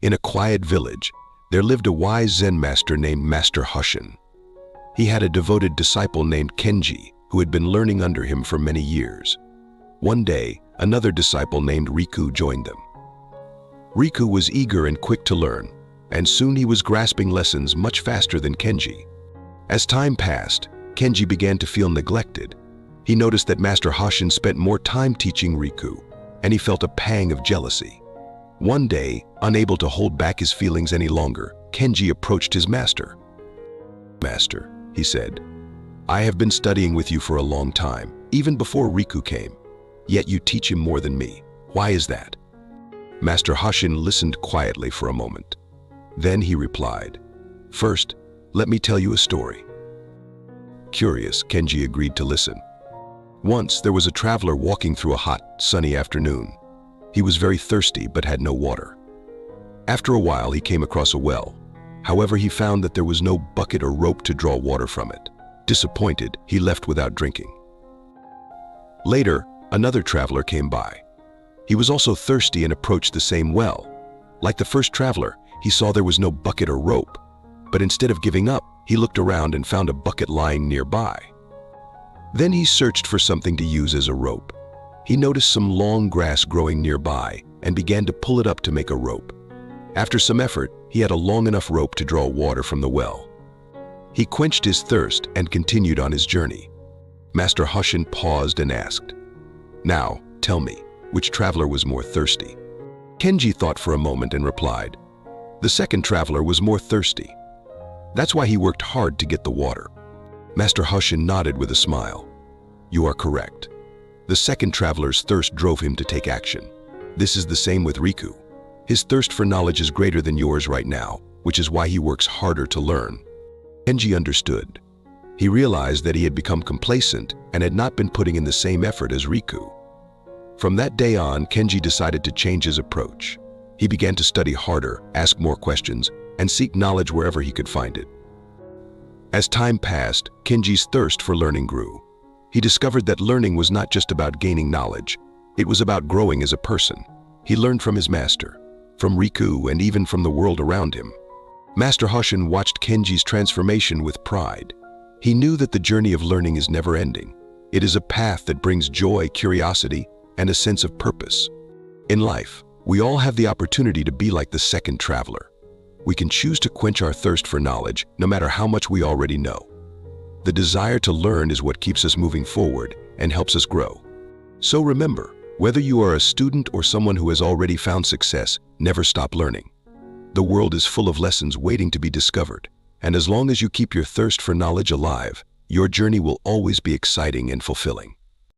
In a quiet village, there lived a wise Zen master named Master Hushin. He had a devoted disciple named Kenji, who had been learning under him for many years. One day, another disciple named Riku joined them. Riku was eager and quick to learn, and soon he was grasping lessons much faster than Kenji. As time passed, Kenji began to feel neglected. He noticed that Master Hushin spent more time teaching Riku, and he felt a pang of jealousy. One day, unable to hold back his feelings any longer, Kenji approached his master. "Master," he said, "I have been studying with you for a long time, even before Riku came. Yet you teach him more than me. Why is that?" Master Hushin listened quietly for a moment. Then he replied, "First, let me tell you a story." Curious, Kenji agreed to listen. Once there was a traveler walking through a hot, sunny afternoon. He was very thirsty but had no water. After a while, he came across a well. However, he found that there was no bucket or rope to draw water from it. Disappointed, he left without drinking. Later, another traveler came by. He was also thirsty and approached the same well. Like the first traveler, he saw there was no bucket or rope. But instead of giving up, he looked around and found a bucket lying nearby. Then he searched for something to use as a rope. He noticed some long grass growing nearby and began to pull it up to make a rope. After some effort, he had a long enough rope to draw water from the well. He quenched his thirst and continued on his journey. Master Hushin paused and asked, "Now, tell me, which traveler was more thirsty?" Kenji thought for a moment and replied, "The second traveler was more thirsty. That's why he worked hard to get the water." Master Hushin nodded with a smile. "You are correct. The second traveler's thirst drove him to take action. This is the same with Riku. His thirst for knowledge is greater than yours right now, which is why he works harder to learn." Kenji understood. He realized that he had become complacent and had not been putting in the same effort as Riku. From that day on, Kenji decided to change his approach. He began to study harder, ask more questions, and seek knowledge wherever he could find it. As time passed, Kenji's thirst for learning grew. He discovered that learning was not just about gaining knowledge. It was about growing as a person. He learned from his master, from Riku, and even from the world around him. Master Hushin watched Kenji's transformation with pride. He knew that the journey of learning is never ending. It is a path that brings joy, curiosity, and a sense of purpose. In life, we all have the opportunity to be like the second traveler. We can choose to quench our thirst for knowledge, no matter how much we already know. The desire to learn is what keeps us moving forward and helps us grow. So remember, whether you are a student or someone who has already found success, never stop learning. The world is full of lessons waiting to be discovered, and as long as you keep your thirst for knowledge alive, your journey will always be exciting and fulfilling.